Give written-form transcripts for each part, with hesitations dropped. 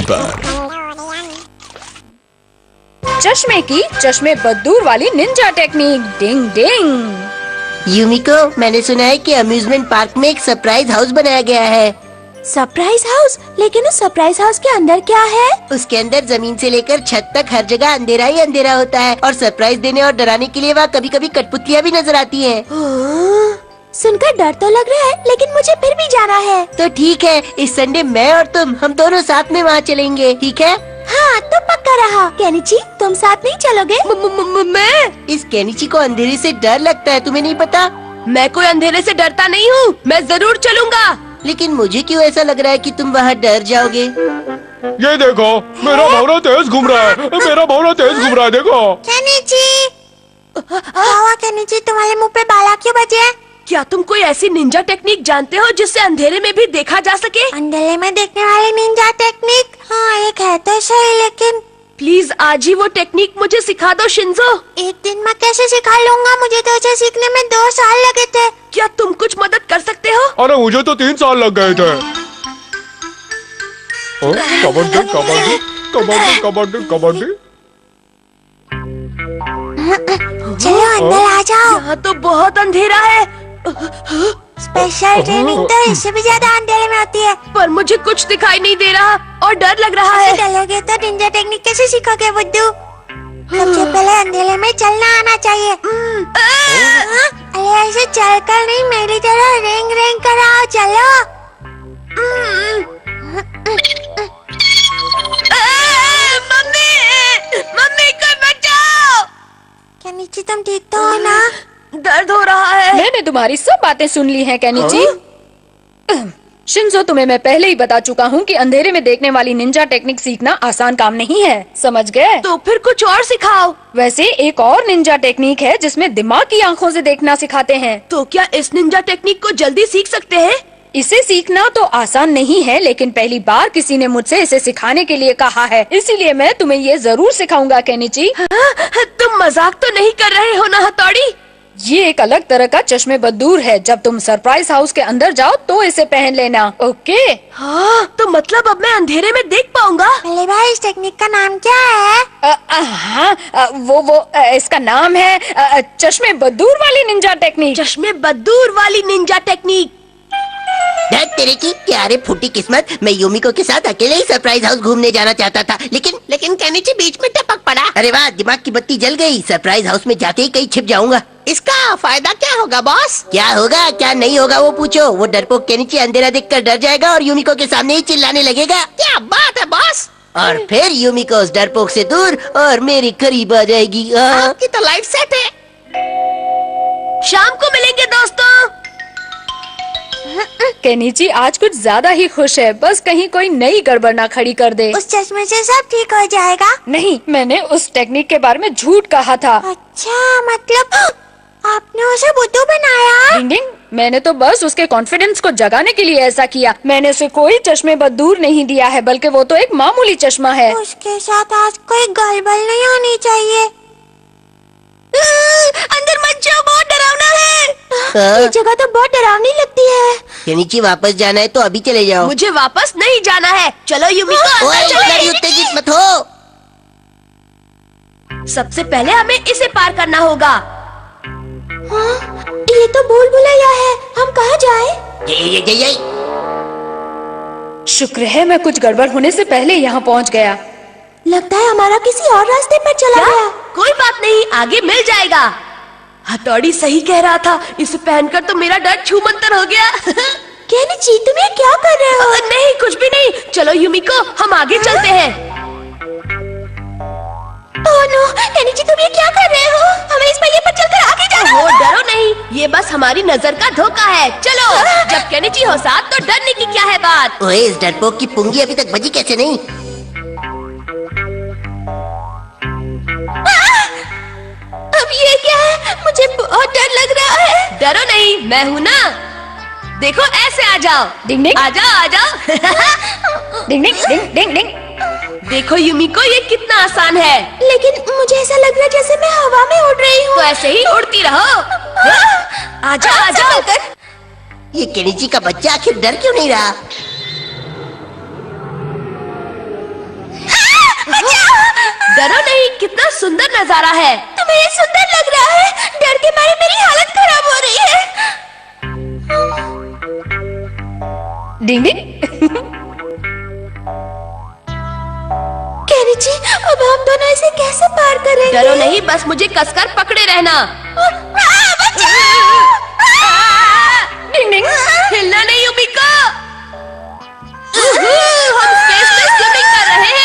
पर। चश्मे की चश्मे बद्दूर वाली निंजा टेक्निक। डिंग डिंग। यूमिको, मैंने सुना है कि अम्यूजमेंट पार्क में एक सरप्राइज हाउस बनाया गया है। Surprise house? लेकिन उस सरप्राइज हाउस के अंदर क्या है? उसके अंदर जमीन से लेकर छत तक हर जगह अंधेरा ही अंधेरा होता है और सरप्राइज देने और डराने के लिए वहाँ कभी कभी कठपुतलियाँ भी नजर आती हैं। सुनकर डर तो लग रहा है, लेकिन मुझे फिर भी जाना है। तो ठीक है, इस संडे मैं और तुम हम दोनों साथ में वहाँ चलेंगे, ठीक है? हाँ, तो पक्का रहा। केनिची, तुम साथ नहीं चलोगे? मैं इस केनिची को अंधेरे से डर लगता है, तुम्हें नहीं पता? मैं कोई अंधेरे से डरता नहीं हूँ। मैं जरूर चलूंगा। लेकिन मुझे क्यों ऐसा लग रहा है कि तुम वहाँ डर जाओगे? ये देखो, मेरा भौरा तेज घूम रहा है। मेरा भौरा तेज घूम रहा है, देखो। केनिची, केनिची, तुम्हारे मुंह पे बाला क्यों बचे? क्या तुम कोई ऐसी निंजा टेक्निक जानते हो जिससे अंधेरे में भी देखा जा सके? अंधेरे में देखने वाली निंजा टेक्निक? हाँ, एक है तो सही, लेकिन प्लीज आज ही वो टेक्निक मुझे सिखा दो शिंजो। एक दिन में कैसे सिखा लूंगा? मुझे तो इसे सीखने में 2 साल लगे थे। क्या तुम कुछ मदद कर सकते हो? अरे मुझे तो 3 साल लग गए थे। कबड्डी कबड्डी कबड्डी कबड्डी कबड्डी। चलो अंदर आ जाओ। यहाँ तो बहुत अंधेरा है। स्पेशल ट्रेनिंग तो इससे भी ज्यादा अंधेरे में होती है। पर मुझे कुछ दिखाई नहीं दे रहा और डर लग रहा है। डरोगे तो निंजा टेक्निक कैसे सीखोगे बुद्धू? सबसे पहले अंधेरे में चलना आना चाहिए। अरे ऐसे चलकर नहीं, मेरी तरह रेंग रेंग कर आओ, चलो। मम्मी कोई बचाओ। केनिची, तुम ठीक तो हो ना? दर्द हो रहा है। मैंने तुम्हारी सब बातें सुन ली हैं केनिची। शिंजो, तुम्हें मैं पहले ही बता चुका हूँ कि अंधेरे में देखने वाली निंजा टेक्निक सीखना आसान काम नहीं है, समझ गए? तो फिर कुछ और सिखाओ। वैसे एक और निंजा टेक्निक है जिसमें दिमाग की आंखों से देखना सिखाते हैं। तो क्या इस निंजा टेक्निक को जल्दी सीख सकते हैं? इसे सीखना तो आसान नहीं है, लेकिन पहली बार किसी ने मुझसे इसे सिखाने के लिए कहा है, इसीलिए मैं तुम्हें ये जरूर सिखाऊंगा केनिची। तुम मजाक तो नहीं कर रहे हो ना हथौड़ी? ये एक अलग तरह का चश्मे बद्दूर है। जब तुम सरप्राइज हाउस के अंदर जाओ तो इसे पहन लेना, ओके? हाँ, तो मतलब अब मैं अंधेरे में देख पाऊंगा? पहले भाई, इस टेक्निक का नाम क्या है? हाँ, इसका नाम है चश्मे बद्दूर वाली निंजा टेक्निक। चश्मे बद्दूर वाली निंजा टेक्निक। डर तेरे की क्या रे फूटी किस्मत। मैं यूमिको के साथ अकेले ही सरप्राइज हाउस घूमने जाना चाहता था, लेकिन केनिची बीच में टपक पड़ा। अरे वाह, दिमाग की बत्ती जल गई। सरप्राइज हाउस में जाते ही कहीं छिप जाऊंगा। इसका फायदा क्या होगा बॉस? क्या होगा क्या नहीं होगा वो पूछो। वो डरपोक केनिची अंधेरा देखकर डर जाएगा और यूमिको के सामने ही चिल्लाने लगेगा। क्या बात है बॉस? और फिर यूमिको उस डरपोक से दूर और मेरे करीब आ जाएगी। आपकी तो लाइफ सेट है। शाम को मिलेंगे दोस्तों। केनिची आज कुछ ज्यादा ही खुश है, बस कहीं कोई नई गड़बड़ ना खड़ी कर दे। उस चश्मे से सब ठीक हो जाएगा? नहीं, मैंने उस टेक्निक के बारे में झूठ कहा था। अच्छा, मतलब आपने उसे बुद्धू बनाया? डिंग डिंग, मैंने तो बस उसके कॉन्फिडेंस को जगाने के लिए ऐसा किया। मैंने उसे कोई चश्मे बद्दूर नहीं दिया है, बल्कि वो तो एक मामूली चश्मा है। उसके साथ आज कोई गड़बड़ नहीं होनी चाहिए। अंदर मत जाओ, बहुत डरावना है। ये जगह तो बहुत डरावनी लगती है। केनिची, वापस जाना है तो अभी चले जाओ। मुझे वापस नहीं जाना है। चलो यूमिको, ओए, इतना उत्तेजित मत हो। सबसे पहले हमें इसे पार करना होगा। हाँ, ये तो भूल भुलैया है। हम कहाँ जाएं? ये। शुक्र है मैं कुछ गड़बड़ होने से पहले यहाँ पहुँच गया। लगता है हमारा किसी और रास्ते पर चला गया। कोई बात नहीं, आगे मिल जाएगा। हथौड़ी सही कह रहा था, इसे पहनकर तो मेरा डर छूमंतर हो गया। केनिची, तुम ये क्या कर रहे हो? नहीं, कुछ भी नहीं। चलो यूमिको, हम आगे चलते हैं। ओह नो, केनिची, तुम ये क्या कर रहे हो? हमें इस पहिए पर चलकर आगे जाना होगा। डरो नहीं, ये बस हमारी नजर का धोखा है। चलो, जब केनिची हो साथ तो डरने की क्या है बात। ओए, इस डरपोक की पुंगी अभी तक बजी कैसे नहीं? अब ये क्या है? मुझे बहुत डर लग रहा है। डरो नहीं, मैं हूँ ना। देखो, ऐसे आ जाओ। डिंग डिंग, आ जाओ आ जाओ। डिंग डिंग डिंग डिंग डिंग। देखो यूमिको, ये कितना आसान है। लेकिन मुझे ऐसा लग रहा है जैसे मैं हवा में उड़ रही हूँ। तो ऐसे ही उड़ती रहो। आ जाओ आ जाओ। ये केनिची का बच्चा आखिर डर क्यों नहीं रहा? डरो नहीं, कितना सुंदर नजारा है। तुम्हें ये सुंदर लग रहा है? डर के मारे मेरी हालत खराब हो रही है। डिंग डिंग। कैनी जी, अब हम दोनों इसे कैसे पार करेंगे? डरो नहीं, बस मुझे कसकर पकड़े रहना। डिंग डिंग। हिलना नहीं युमिको। हम स्पेस में स्विमिंग कर रहे हैं।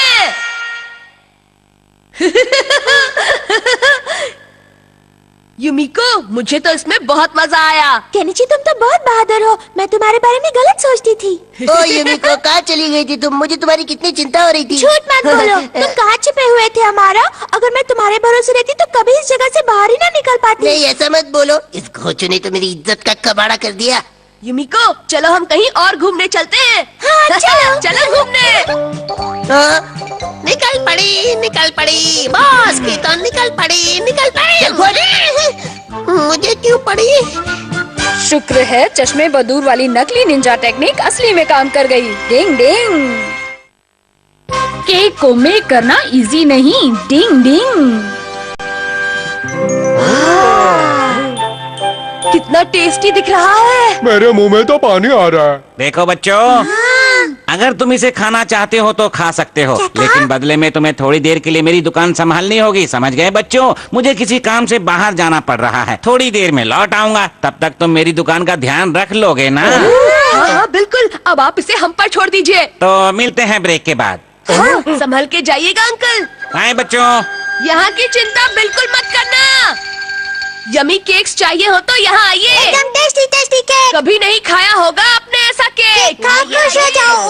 युमिको, मुझे तो इसमें बहुत मजा आया। कैनिची, तुम तो बहुत बहादुर हो। मैं तुम्हारे बारे में गलत सोचती थी। ओ युमिको, कहाँ चली गई थी तुम? मुझे तुम्हारी कितनी चिंता हो रही थी। झूठ मत बोलो। तुम कहाँ छिपे हुए थे हमारा? अगर मैं तुम्हारे भरोसे रहती तो कभी इस जगह से बाहर ही ना निकल पाती। नहीं, ऐसा मत बोलो। इस घोचू ने तो मेरी इज्जत का कबाड़ा कर दिया। युमिको, चलो हम कहीं और घूमने चलते हैं। हाँ, चलो। चलो घूमने। हाँ, निकल पड़ी बॉस की तो निकल पड़ी। मुझे क्यों पड़ी? शुक्र है चश्मे बदूर वाली नकली निंजा टेक्निक असली में काम कर गई। डिंग डिंग। केक को मेक करना इजी नहीं। डिंग डिंग। कितना टेस्टी दिख रहा है। मेरे मुंह में तो पानी आ रहा है। देखो बच्चों, अगर तुम इसे खाना चाहते हो तो खा सकते हो, लेकिन बदले में तुम्हें थोड़ी देर के लिए मेरी दुकान संभालनी होगी। समझ गए बच्चों? मुझे किसी काम से बाहर जाना पड़ रहा है। थोड़ी देर में लौट आऊंगा। तब तक तुम मेरी दुकान का ध्यान रख लोगे ना? हाँ, बिल्कुल। अब आप इसे हम पर छोड़ दीजिए। तो मिलते हैं ब्रेक के बाद। हाँ, संभल के जाइएगा अंकल। बाय बच्चों। यहाँ की चिंता बिल्कुल मत करना। यमी केक्स चाहिए हो तो यहाँ आइए। एकदम टेस्टी टेस्टी केक। कभी नहीं खाया होगा आपने ऐसा केक। खा खुश हो जाओ।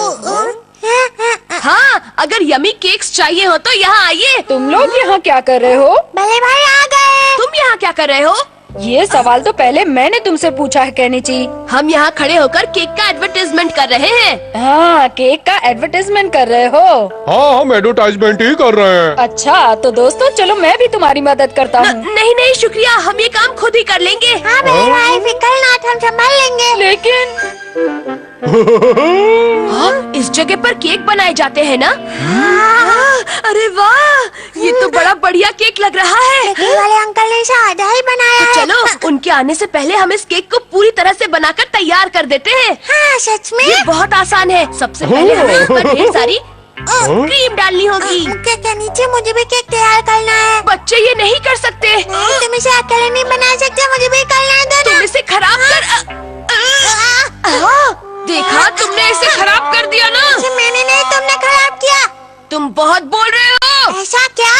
हाँ, अगर यमी केक्स चाहिए हो तो यहाँ आइए। तुम लोग यहाँ क्या कर रहे हो? भले भाई आ गए। तुम यहाँ क्या कर रहे हो? ये सवाल तो पहले मैंने तुमसे पूछा है कैनिची। हम यहाँ खड़े होकर केक का एडवर्टाइजमेंट कर रहे हैं। हाँ, केक का एडवर्टाइजमेंट कर रहे हो? हाँ, हम एडवर्टाइजमेंट ही कर रहे हैं। अच्छा, तो दोस्तों चलो मैं भी तुम्हारी मदद करता हूँ। नहीं नहीं शुक्रिया, हम ये काम खुद ही कर लेंगे। हाँ भले भाई, फिकर ना, हम संभाल लेंगे। लेकिन हाँ, इस जगह पर केक बनाए जाते हैं ना? हाँ, अरे वाह, ये तो बड़ा बढ़िया केक लग रहा है। बेकरी वाले अंकल ने इसे आधा ही बनाया है। चलो, उनके आने से पहले हम इस केक को पूरी तरह से बनाकर तैयार कर देते हैं। हाँ, सच में? ये बहुत आसान है। सबसे पहले हमें इस पर ढेर सारी क्रीम डालनी होगी। केक के नीचे मुझे भी केक तैयार करना है। बच्चे ये नहीं कर सकते। नहीं, तुम इसे अकेले नहीं बना सकते, मुझे भी करना है। तुम इसे खराब कर देखा, तुमने इसे खराब कर दिया ना। इसे मैंने नहीं, तुमने खराब किया। तुम बहुत बोल रहे हो। ऐसा क्या?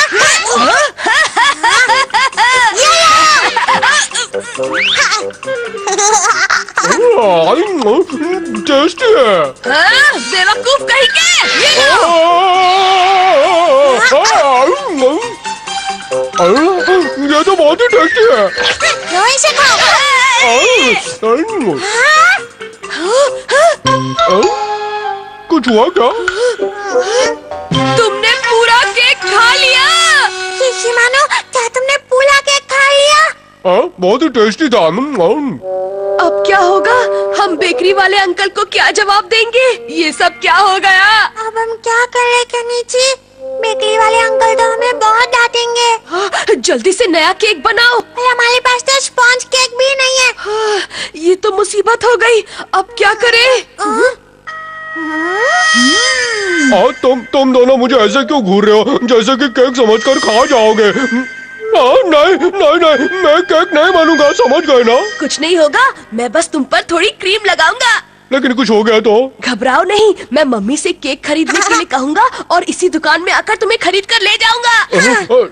टेस्टी है। बेवकूफ कहीं के। ये लो। ये तो बहुत ही टेस्टी है। लो इसे खाओ। कुछ हुआ क्या? तुमने पूरा केक खा लिया। शिमानो, क्या तुमने पूरा केक खा लिया? बहुत ही टेस्टी था। अब क्या होगा? हम बेकरी वाले अंकल को क्या जवाब देंगे? ये सब क्या हो गया? अब हम क्या करें कैनिची? बेकरी वाले अंकल तो हमें बहुत डांटेंगे। जल्दी से नया केक बनाओ। और हमारे पास तो स्पॉन्ज केक भी नहीं है। ये तो मुसीबत हो गई। अब क्या करें? तुम दोनों मुझे ऐसे क्यों घूर रहे हो, जैसे कि केक समझकर खा जाओगे? नहीं, मैं केक नहीं बनूंगा, समझ गए ना? कुछ नहीं होगा, मैं बस तुम पर थोड़ी क्रीम लगाऊंगा। लेकिन कुछ हो गया तो? घबराओ नहीं, मैं मम्मी से केक खरीदने के लिए कहूँगा और इसी दुकान में आकर तुम्हें खरीद कर ले जाऊंगा।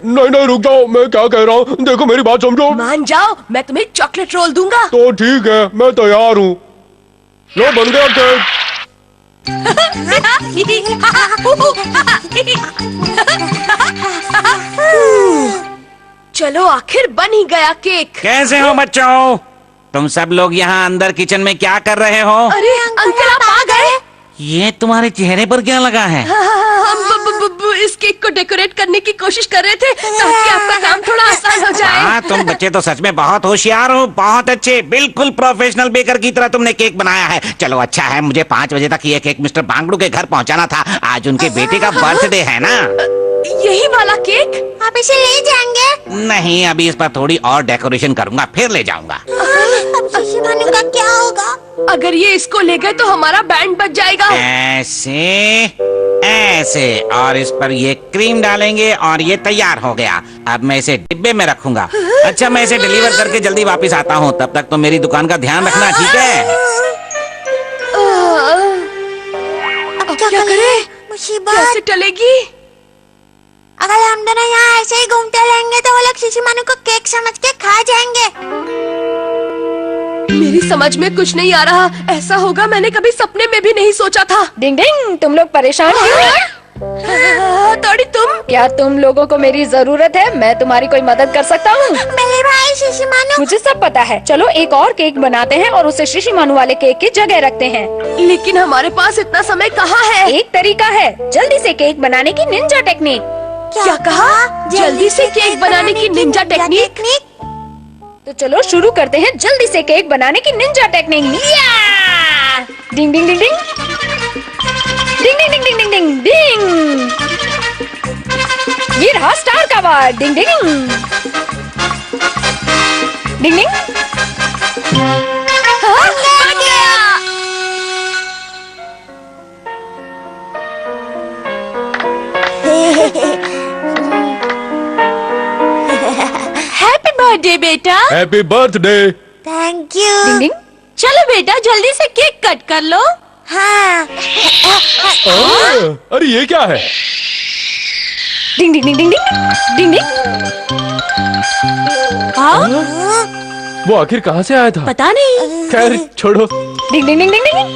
नहीं, रुक जाओ, मैं क्या कह रहा हूँ, देखो मेरी बात समझो। मान जाओ, मैं तुम्हें चॉकलेट रोल दूंगा। तो ठीक है, मैं तैयार हूँ। लो, बन गया केक। चलो, आखिर बन ही गया केक। कैसे हो बच्चों? तुम सब लोग यहाँ अंदर किचन में क्या कर रहे हो? अरे अंकल, आप आ गए। ये तुम्हारे चेहरे पर क्या लगा है? हम इस केक को डेकोरेट करने की कोशिश कर रहे थे ताकि आपका काम थोड़ा आसान हो जाए। हाँ, तुम बच्चे तो सच में बहुत होशियार हो, बहुत अच्छे, बिल्कुल प्रोफेशनल बेकर की तरह तुमने केक बनाया है। चलो अच्छा है, मुझे 5 बजे तक ये केक मिस्टर बांगड़ू के घर पहुँचाना था। आज उनके बेटे का बर्थडे है ना। यही वाला केक? आप इसे ले जाएंगे? नहीं, अभी इस पर थोड़ी और डेकोरेशन करूंगा, फिर ले जाऊंगा। अब शिशु भानु का क्या होगा? अगर ये इसको ले गए तो हमारा बैंड बच जाएगा। ऐसे ऐसे और इस पर ये क्रीम डालेंगे और ये तैयार हो गया। अब मैं इसे डिब्बे में रखूंगा। अच्छा, मैं इसे डिलीवर करके जल्दी वापस आता हूँ, तब तक तो मेरी दुकान का ध्यान रखना, ठीक है? अब क्या करें? मुसीबत। कैसे टलेगी? अगर हम दोनों यहाँ ऐसे ही घूमते रहेंगे तो वो लोग शिशु भानु को केक समझ के खा जाएंगे। मेरी समझ में कुछ नहीं आ रहा। ऐसा होगा मैंने कभी सपने में भी नहीं सोचा था। डिंग डिंग, तुम लोग परेशान क्यों हैं? तोड़ी तुम? क्या तुम लोगों को मेरी जरूरत है? मैं तुम्हारी कोई मदद कर सकता हूँ? मेरे भाई शिशु भानु। मुझे सब पता है। चलो एक और केक बनाते हैं और उसे शिशु भानु वाले केक की जगह रखते हैं। लेकिन हमारे पास इतना समय कहाँ है? एक तरीका है, जल्दी से केक बनाने की निंजा टेक्निक। क्या कहा? जल्दी से केक बनाने की निंजा टेक्निक? तो चलो शुरू करते हैं जल्दी से केक बनाने की निंजा टेक्निक। या! डिंग डिंग डिंग डिंग डिंग डिंग डिंग डिंग डिंग डिंग। ये रहा स्टार का बार। डिंग डिंग डिंग डिंग। हाँ, बन गया। हैप्पी बर्थडे बेटा। Happy birthday. Thank you. डिंग डिंग। चलो बेटा जल्दी से केक कट कर लो। हाँ। अरे ये क्या है? डिंग डिंग डिंग डिंग डिंग डिंग डिंग। वो आखिर कहाँ से आया था? पता नहीं। खैर छोड़ो। डिंग डिंग डिंग डिंग डिंग।